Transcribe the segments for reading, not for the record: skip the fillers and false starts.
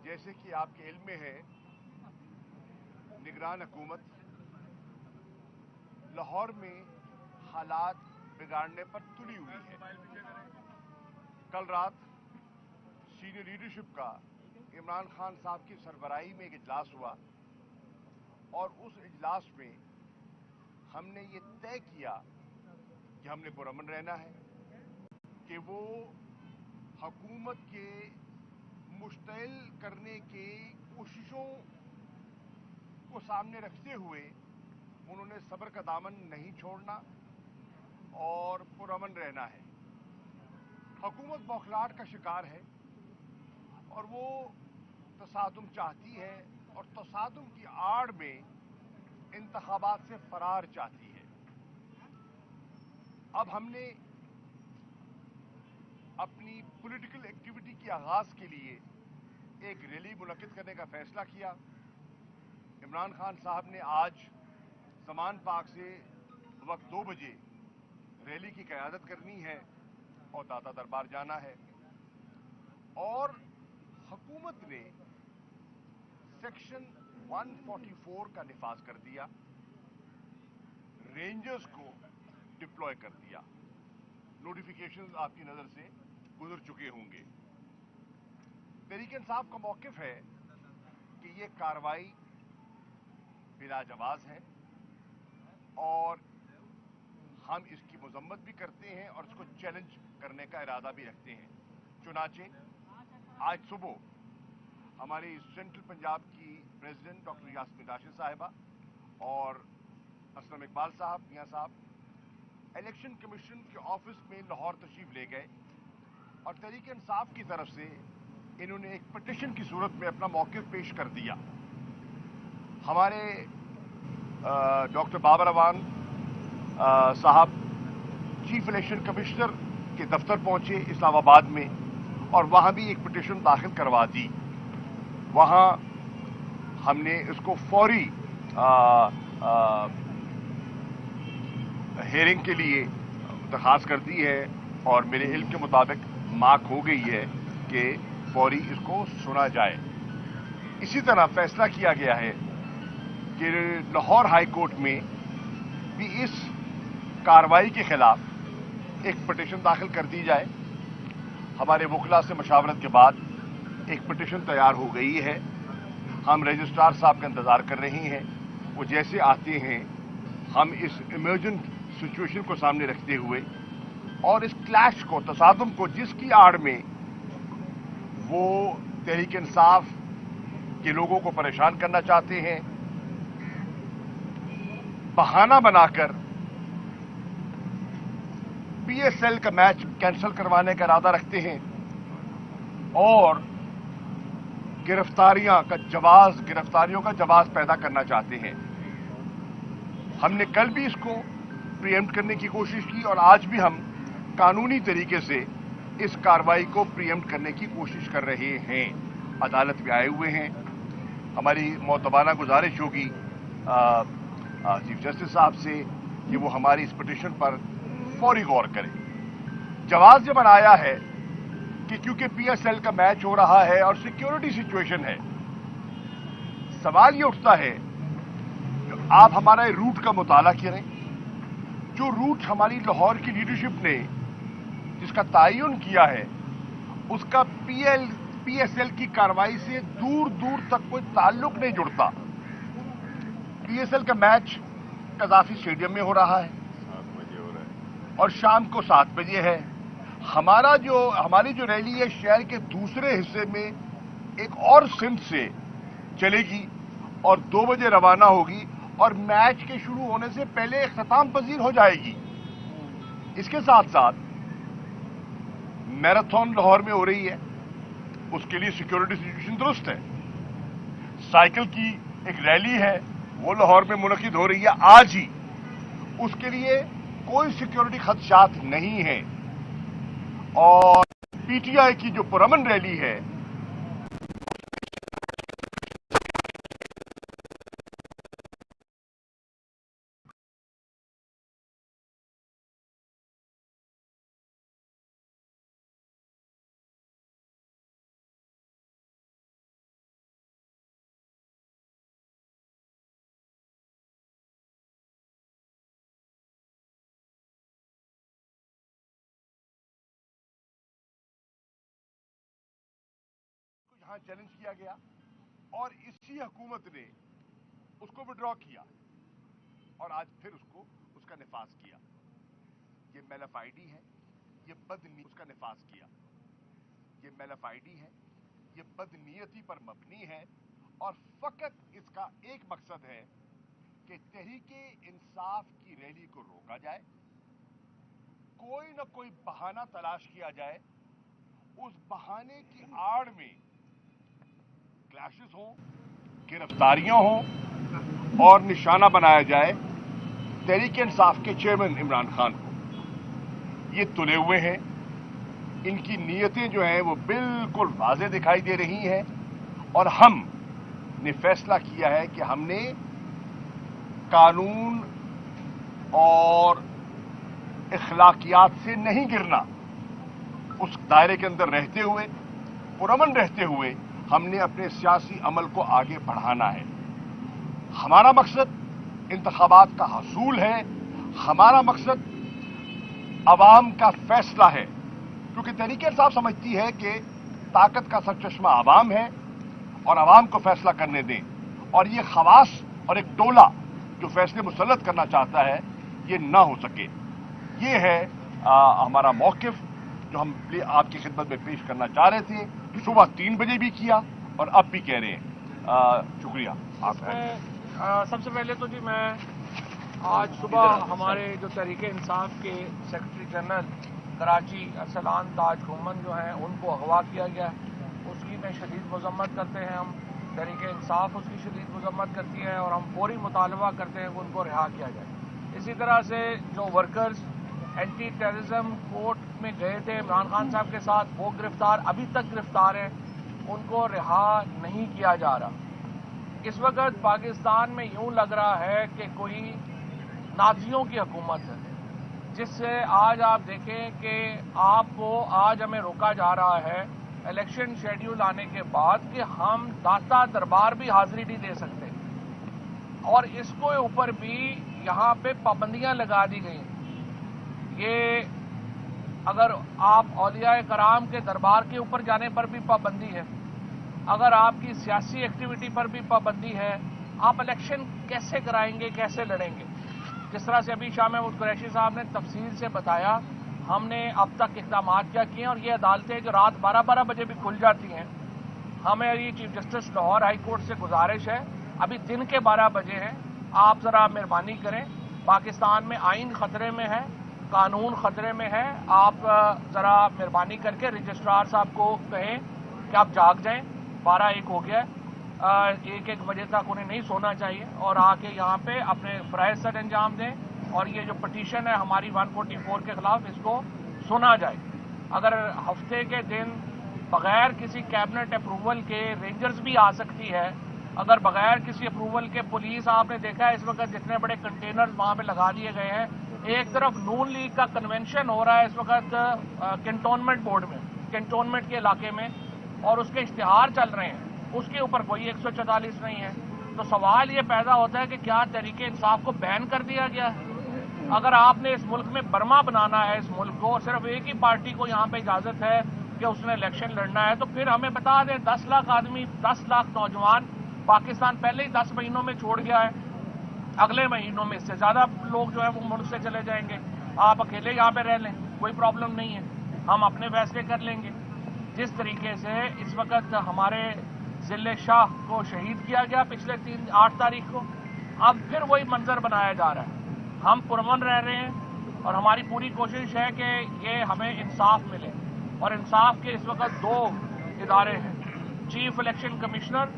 जैसे कि आपके इल्म में है, निगरान हुकूमत लाहौर में हालात बिगाड़ने पर तुली हुई है। कल रात सीनियर लीडरशिप का इमरान खान साहब की सरबराही में एक इजलास हुआ और उस इजलास में हमने ये तय किया कि हमने पुरअमन रहना है, कि वो हुकूमत के मुश्तइल करने की कोशिशों को सामने रखते हुए उन्होंने सब्र का दामन नहीं छोड़ना और पुरअमन रहना है। हुकूमत बौखलाहट का शिकार है और वो तसादुम चाहती है और तसादुम की आड़ में इंतखाबात से फरार चाहती है। अब हमने अपनी पॉलिटिकल एक्टिविटी के आगाज के लिए एक रैली मुनक्किद करने का फैसला किया। इमरान खान साहब ने आज समान पार्क से वक्त 2 बजे रैली की क़यादत करनी है और दाता दरबार जाना है और हुकूमत ने सेक्शन 144 का निफाज कर दिया, रेंजर्स को डिप्लॉय कर दिया। नोटिफिकेशंस आपकी नजर से गुजर चुके होंगे। तहरीक-ए-इंसाफ का मौक़िफ़ है कि ये कार्रवाई बिला जवाज़ है और हम इसकी मजम्मत भी करते हैं और इसको चैलेंज करने का इरादा भी रखते हैं। चुनाचे आज सुबह हमारी सेंट्रल पंजाब की प्रेसिडेंट डॉक्टर यास्मीन राशिद साहिबा और असलम इकबाल साहब, मियां साहब इलेक्शन कमीशन के ऑफिस में लाहौर तशरीफ ले गए और तहरीक-ए-इंसाफ की तरफ से इन्होंने एक पिटीशन की सूरत में अपना मौक़िफ़ पेश कर दिया। हमारे डॉक्टर बाबर अवान साहब चीफ इलेक्शन कमिश्नर के दफ्तर पहुंचे इस्लामाबाद में और वहां भी एक पिटीशन दाखिल करवा दी। वहां हमने इसको फौरी हेयरिंग के लिए दरखास्त कर दी है और मेरे इल्म के मुताबिक मार्क हो गई है कि फौरी इसको सुना जाए। इसी तरह फैसला किया गया है कि लाहौर हाई कोर्ट में भी इस कार्रवाई के खिलाफ एक पिटीशन दाखिल कर दी जाए। हमारे वकला से मशावरत के बाद एक पिटीशन तैयार हो गई है। हम रजिस्ट्रार साहब का इंतजार कर रहे हैं। वो जैसे आते हैं हम इस इमरजेंट सिचुएशन को सामने रखते हुए और इस क्लैश को, तसादुम को, जिसकी आड़ में वो तहरीक-ए-इंसाफ के लोगों को परेशान करना चाहते हैं, बहाना बनाकर पीएसएल का मैच कैंसिल करवाने का इरादा रखते हैं और गिरफ्तारियों का जवाब पैदा करना चाहते हैं। हमने कल भी इसको प्रीएम्प्ट करने की कोशिश की और आज भी हम कानूनी तरीके से इस कार्रवाई को प्रीएम्प्ट करने की कोशिश कर रहे हैं। अदालत में आए हुए हैं। हमारी मोतबाना गुजारिश होगी चीफ जस्टिस साहब से कि वो हमारी इस पिटीशन पर फौरी गौर करें। जवाब ये बनाया है कि क्योंकि पीएसएल का मैच हो रहा है और सिक्योरिटी सिचुएशन है, सवाल ये उठता है कि आप हमारा रूट का मुताला करें। जो रूट हमारी लाहौर की लीडरशिप ने जिसका तयन किया है उसका पीएसएल की कार्रवाई से दूर दूर तक कोई ताल्लुक नहीं जुड़ता। पीएसएल का मैच कज़ाफी स्टेडियम में हो रहा है और शाम को 7 बजे है। हमारी जो रैली है शहर के दूसरे हिस्से में एक और सिमत से चलेगी और 2 बजे रवाना होगी और मैच के शुरू होने से पहले इख्तिताम पजीर हो जाएगी। इसके साथ साथ मैराथन लाहौर में हो रही है, उसके लिए सिक्योरिटी सिचुएशन दुरुस्त है। साइकिल की एक रैली है वो लाहौर में मुनक्किद हो रही है आज ही, उसके लिए कोई सिक्योरिटी खदशात नहीं है। और पीटीआई की जो पुरअमन रैली है यहां चैलेंज किया गया और इसी हुकूमत ने उसको विड्रॉ किया और आज फिर उसका निफाज किया। ये मेलाफाइडी है, ये बदनीयती उसका निफाज किया। ये मेलाफाइडी है, ये बदनीयती पर मबनी है और फकत इसका एक मकसद है कि तहरीके इंसाफ की रैली को रोका जाए, कोई न कोई बहाना तलाश किया जाए, उस बहाने की आड़ में क्लैशेस हों, गिरफ्तारियां हों और निशाना बनाया जाए तहरीके इंसाफ के चेयरमैन इमरान खान को। ये तुले हुए हैं, इनकी नीयतें जो हैं वो बिल्कुल वाज़ेह दिखाई दे रही हैं और हमने फैसला किया है कि हमने कानून और इखलाकियात से नहीं गिरना। उस दायरे के अंदर रहते हुए, पुरअमन रहते हुए हमने अपने सियासी अमल को आगे बढ़ाना है। हमारा मकसद इंतखाबात का हसूल है, हमारा मकसद अवाम का फैसला है, क्योंकि तहरीक इंसाफ समझती है कि ताकत का सरचश्मा अवाम है और अवाम को फैसला करने दें, और ये खवास और एक टोला जो फैसले मुसल्लत करना चाहता है ये ना हो सके। ये है हमारा मौक़िफ़ जो हम आपकी खिदमत में पेश करना चाह रहे थे। सुबह 3 बजे भी किया और अब भी कह रहे हैं। शुक्रिया आप। सबसे पहले तो जी मैं आज सुबह हमारे जो तहरीक इंसाफ के सेक्रेटरी जनरल कराची अरसलान ताज घुमन जो हैं उनको अगवा किया गया, उसकी में शदीद मजम्मत करते हैं हम। तहरीक इंसाफ उसकी शदीद मजम्मत करती है और हम फौरी मुतालबा करते हैं कि उनको रिहा किया जाए। इसी तरह से जो वर्कर्स एंटी टेररिज्म कोर्ट में गए थे इमरान खान साहब के साथ, वो गिरफ्तार अभी तक गिरफ्तार हैं, उनको रिहा नहीं किया जा रहा। इस वक्त पाकिस्तान में यूं लग रहा है कि कोई नाज़ियों की हुकूमत है, जिससे आज आप देखें कि आपको आज हमें रोका जा रहा है इलेक्शन शेड्यूल आने के बाद कि हम दाता दरबार भी हाजिरी नहीं दे सकते, और इसको ऊपर भी यहाँ पे पाबंदियां लगा दी गई। ये अगर आप औलिया कराम के दरबार के ऊपर जाने पर भी पाबंदी है, अगर आपकी सियासी एक्टिविटी पर भी पाबंदी है, आप इलेक्शन कैसे कराएंगे, कैसे लड़ेंगे? जिस तरह से अभी शाह महमूद कुरैशी साहब ने तफसील से बताया, हमने अब तक इक़दाम क्या किए और ये अदालतें जो रात 12-12 बजे भी खुल जाती हैं, हमें chief justice Lahore high court से गुजारिश है, अभी दिन के 12 बजे हैं, आप ज़रा मेहरबानी करें, पाकिस्तान में आइन खतरे में है, कानून खतरे में है, आप ज़रा मेहरबानी करके रजिस्ट्रार साहब को कहें कि आप जाग जाएं, 12-1 हो गया, 1-1 बजे तक उन्हें नहीं सोना चाहिए और आके यहाँ पे अपने फ़राइज़ सर अंजाम दें और ये जो पटिशन है हमारी 144 के खिलाफ, इसको सुना जाए। अगर हफ्ते के दिन बगैर किसी कैबिनेट अप्रूवल के रेंजर्स भी आ सकती है, अगर बगैर किसी अप्रूवल के पुलिस, आपने देखा है इस वक्त जितने बड़े कंटेनर्स वहाँ पे लगा दिए गए हैं, एक तरफ नून लीग का कन्वेंशन हो रहा है इस वक्त कैंटोनमेंट बोर्ड में, कैंटोनमेंट के इलाके में, और उसके इश्तिहार चल रहे हैं, उसके ऊपर कोई 144 नहीं है। तो सवाल ये पैदा होता है कि क्या तहरीक इंसाफ को बैन कर दिया गया है? अगर आपने इस मुल्क में बर्मा बनाना है, इस मुल्क को, सिर्फ एक ही पार्टी को यहाँ पे इजाजत है कि उसने इलेक्शन लड़ना है, तो फिर हमें बता दें 10 लाख आदमी, 10 लाख नौजवान पाकिस्तान पहले ही 10 महीनों में छोड़ गया है, अगले महीनों में इससे ज्यादा लोग जो है वो मुल्क से चले जाएंगे। आप अकेले यहाँ पे रह लें, कोई प्रॉब्लम नहीं है, हम अपने फैसले कर लेंगे। जिस तरीके से इस वक्त हमारे जिले शाह को शहीद किया गया पिछले 8 तारीख को, अब फिर वही मंजर बनाया जा रहा है। हम पुरअमन रह रहे हैं और हमारी पूरी कोशिश है कि ये हमें इंसाफ मिले, और इंसाफ के इस वक्त 2 इदारे हैं। चीफ इलेक्शन कमिश्नर,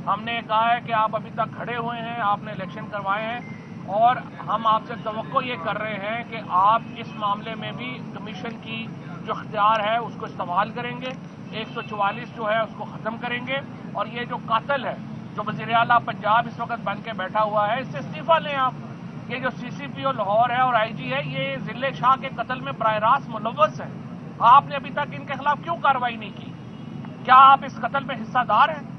हमने कहा है कि आप अभी तक खड़े हुए हैं, आपने इलेक्शन करवाए हैं, और हम आपसे तवक्को ये कर रहे हैं कि आप इस मामले में भी कमीशन की जो इख्तियार है उसको इस्तेमाल करेंगे, 144 जो है उसको ख़त्म करेंगे, और ये जो कातिल है, जो वज़ीर आला पंजाब इस वक्त बन के बैठा हुआ है, इससे इस्तीफा लें आप। ये जो CCPO लाहौर है और IG है, ये जिले शाह के कत्ल में बराह रास्त मुलव्वस है। आपने अभी तक इनके खिलाफ क्यों कार्रवाई नहीं की? क्या आप इस कत्ल में हिस्सादार हैं?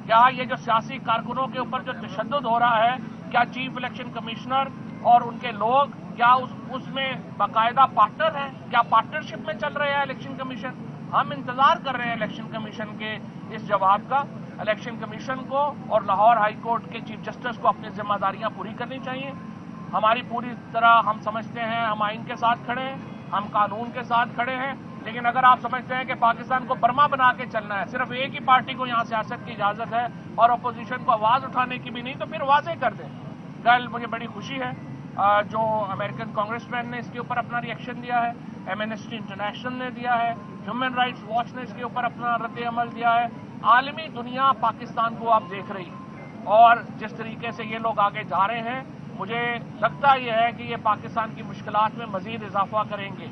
क्या ये जो सियासी कारकुनों के ऊपर जो तशद्दुद हो रहा है, क्या चीफ इलेक्शन कमिश्नर और उनके लोग क्या उसमें बाकायदा पार्टनर हैं? क्या पार्टनरशिप में चल रहे हैं इलेक्शन कमीशन? ہم انتظار کر رہے ہیں الیکشن کمیشن کے اس جواب کا. الیکشن کمیشن کو اور لاہور ہائی کورٹ کے چیف جسٹس کو اپنی ذمہ داریاں پوری کرنی چاہیے. ہماری پوری طرح ہم سمجھتے ہیں ہم آئین کے ساتھ کھڑے ہیں, ہم قانون کے ساتھ کھڑے ہیں, لیکن اگر آپ سمجھتے ہیں کہ پاکستان کو برما بنا کے چلنا ہے, صرف ایک ہی پارٹی کو یہاں سیاست کی اجازت ہے اور اپوزیشن کو آواز اٹھانے کی بھی نہیں, تو پھر واضح کر دیں. کل مجھے بڑی خوشی ہے جو امریکن کانگریس مین نے اس کے اوپر اپنا ری ایکشن دیا ہے, ایمنسٹی انٹرنیشنل نے دیا ہے, ہیومن رائٹس واچ نے اس کے اوپر اپنا رد عمل دیا ہے. عالمی دنیا پاکستان کو آپ دیکھ رہی, اور جس طریقے سے یہ لوگ آگے جا رہے ہیں مجھے لگتا یہ ہے کہ یہ پاکستان کی مشکلات میں مزید اضافہ کریں گے.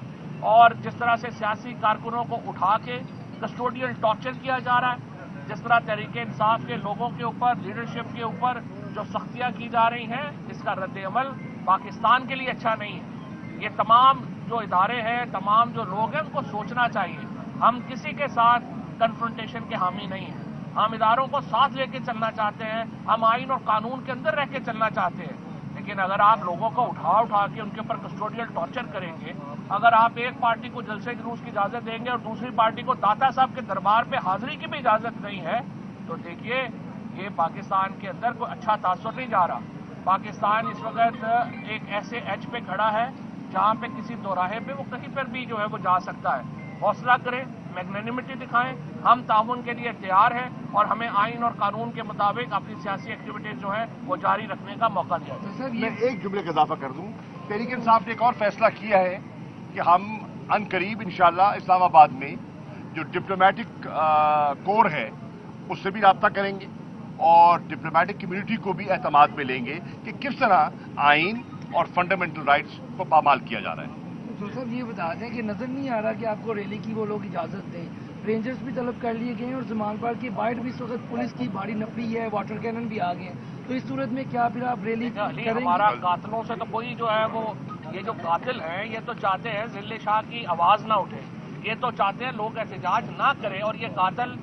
اور جس طرح سے سیاسی کارکنوں کو اٹھا کے کسٹوڈیل ٹارچر کیا جا رہا ہے, جس طرح تحریک انصاف کے لوگوں کے اوپر, لیڈرشپ کے اوپر جو سختیاں کی جا رہی ہیں, اس کا رد عمل پاکستان کے لیے اچھا نہیں ہے. یہ تمام جو ادارے ہیں, تمام جو لوگ ہیں, ان کو سوچنا چاہیے. ہم کسی کے ساتھ کنفرنٹیشن کے حامی نہیں ہیں, ہم اداروں کو ساتھ لے کے چلنا چاہتے ہیں, ہم آئین اور قانون کے اندر رہ کے چلنا چاہتے ہیں. لیکن اگر آپ لوگوں کو اٹھا کے ان کے اوپر کسٹوڈیل ٹارچر کریں گے, اگر آپ ایک پارٹی کو جلسے جلوس کی اجازت دیں گے اور دوسری پارٹی کو داتا صاحب کے دربار پہ حاضری کی بھی اجازت نہیں ہے, تو دیکھیے یہ پاکستان کے اندر کوئی اچھا تاثر نہیں جا رہا. پاکستان اس وقت ایک ایسے ایج پہ کھڑا ہے جہاں پہ کسی دوراہے پہ وہ کہیں پر بھی جو ہے وہ جا سکتا ہے. حوصلہ کریں, میگنینیمٹی دکھائیں, ہم تعاون کے لیے تیار ہیں اور ہمیں آئین اور قانون کے مطابق اپنی سیاسی ایکٹیویٹیز جو ہیں وہ جاری رکھنے کا موقع دیا جائے. سر میں ایک جملے کا اضافہ کر دوں, تحریک انصاف نے ایک اور فیصلہ کیا ہے کہ ہم ان قریب انشاءاللہ اسلام آباد میں جو ڈپلومیٹک کور ہے اس سے بھی رابطہ کریں گے اور ڈپلومیٹک کمیونٹی کو بھی اعتماد میں لیں گے کہ کس طرح آئین اور فنڈامنٹل رائٹس کو پامال کیا جا رہا ہے. تو صاحب یہ بتا دیں کہ نظر نہیں آ رہا کہ آپ کو ریلی کی وہ لوگ اجازت دیں, رینجرز بھی طلب کر لیے گئے ہیں اور زمان پارک کی بائٹ بھی اس وقت پولیس کی بھاری نپی ہے, واٹر کینن بھی آ گئے ہیں, تو اس صورت میں کیا پھر آپ ریلی کریں گے؟ ہمارا قاتلوں سے تو کوئی جو ہے وہ, یہ جو قاتل ہیں یہ تو چاہتے ہیں ذل شاہ کی آواز نہ اٹھے, یہ تو چاہتے ہیں لوگ احتجاج نہ کریں, اور یہ قاتل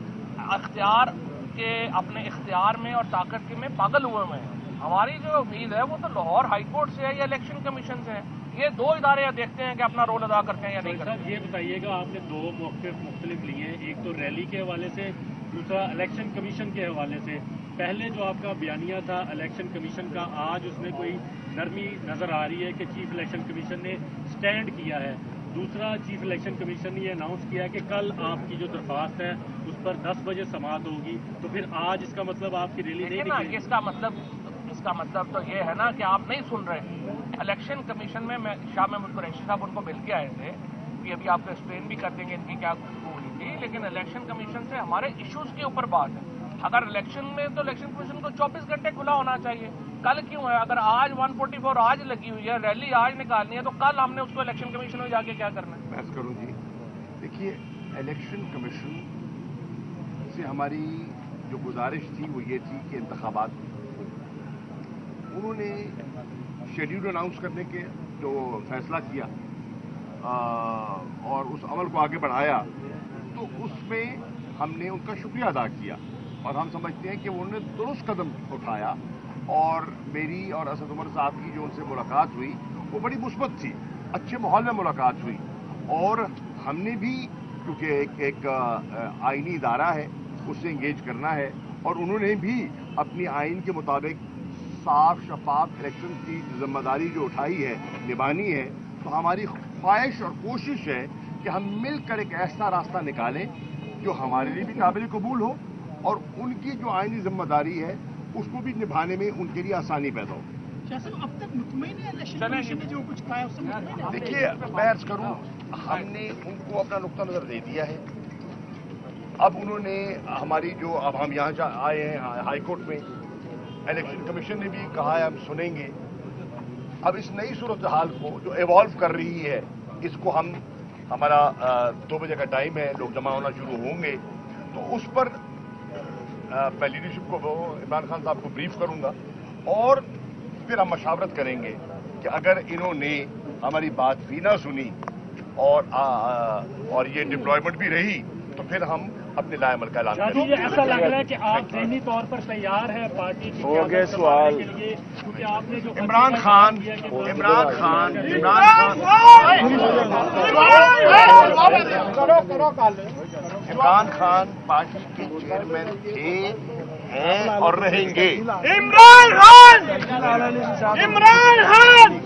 اختیار کے اپنے اختیار میں اور طاقت کے میں پاگل ہوئے ہوئے ہیں. ہماری جو امید ہے وہ تو لاہور ہائی کورٹ سے ہے یا الیکشن کمیشن سے ہے. یہ دو ادارے دیکھتے ہیں کہ اپنا رول ادا کرتے ہیں یا نہیں کرتے. یہ بتائیے گا, آپ نے دو موقف مختلف لیے ہیں, ایک تو ریلی کے حوالے سے, دوسرا الیکشن کمیشن کے حوالے سے. پہلے جو آپ کا بیانیہ تھا الیکشن کمیشن کا, آج اس میں کوئی نرمی نظر آ رہی ہے کہ چیف الیکشن کمیشن نے سٹینڈ کیا ہے. دوسرا, چیف الیکشن کمیشن نے یہ اناؤنس کیا کہ کل آپ کی جو درخواست ہے اس پر 10 بجے سماعت ہوگی, تو پھر آج اس کا مطلب آپ کی ریلی نہیں نکلے گی. اس کا مطلب تو یہ ہے نا کہ آپ نہیں سن رہے. الیکشن کمیشن میں شاہ محمود قریشی صاحب ان کو مل کے آئے تھے, کہ ابھی آپ کو ایکسپلین بھی کر دیں گے ان کی کیا گفتگو ہوئی تھی, لیکن الیکشن کمیشن سے ہمارے ایشوز کے اوپر بات ہے. اگر الیکشن میں تو الیکشن کمیشن کو 24 گھنٹے کھلا ہونا چاہیے. کل کیوں ہے؟ اگر آج 144 آج لگی ہوئی ہے, ریلی آج نکالنی ہے, تو کل ہم نے اس کو الیکشن کمیشن میں جا کے کیا کرنا ہے؟ بحث کروں جی. دیکھیے, الیکشن کمیشن سے ہماری جو گزارش تھی وہ یہ تھی کہ انتخابات انہوں نے شیڈیول اناؤنس کرنے کے جو فیصلہ کیا اور اس عمل کو آگے بڑھایا, تو اس میں ہم نے ان کا شکریہ ادا کیا اور ہم سمجھتے ہیں کہ انہوں نے درست قدم اٹھایا. اور میری اور اسد عمر صاحب کی جو ان سے ملاقات ہوئی وہ بڑی مثبت تھی, اچھے ماحول میں ملاقات ہوئی, اور ہم نے بھی کیونکہ ایک آئینی ادارہ ہے اس سے انگیج کرنا ہے, اور انہوں نے بھی اپنی آئین کے مطابق صاف شفاف الیکشن کی ذمہ داری جو اٹھائی ہے نبھانی ہے. تو ہماری خواہش اور کوشش ہے کہ ہم مل کر ایک ایسا راستہ نکالیں جو ہمارے لیے بھی قابل قبول ہو اور ان کی جو آئینی ذمہ داری ہے اس کو بھی نبھانے میں ان کے لیے آسانی پیدا ہو. اب تک مطمئن ہے الیکشن کمیشن نے جو کچھ کہا ہے اس سے مطمئن ہے؟ دیکھیے, میں عرض کروں, ہم نے ان کو اپنا نقطہ نظر دے دیا ہے. اب انہوں نے ہماری جو, اب ہم یہاں آئے ہیں ہائی کورٹ میں, الیکشن کمیشن نے بھی کہا ہے ہم سنیں گے. اب اس نئی صورتحال کو جو ایوالو کر رہی ہے اس کو ہمارا 2 بجے کا ٹائم ہے, لوگ جمع ہونا شروع ہوں گے, تو اس پر میں لیڈرشپ کو عمران خان صاحب کو بریف کروں گا اور پھر ہم مشاورت کریں گے کہ اگر انہوں نے ہماری بات بھی نہ سنی اور یہ ڈپلائمنٹ بھی رہی تو پھر ہم اپنے لائے عمل کا اعلان کریں گے. ایسا لگ رہا ہے کہ آپ ذہنی طور پر تیار ہیں پارٹی کی گے سوال کے لیے, کیونکہ آپ نے جو عمران خان کرو عمران خان پارٹی کے چیئرمین تھے، ہیں اور رہیں گے۔ عمران خان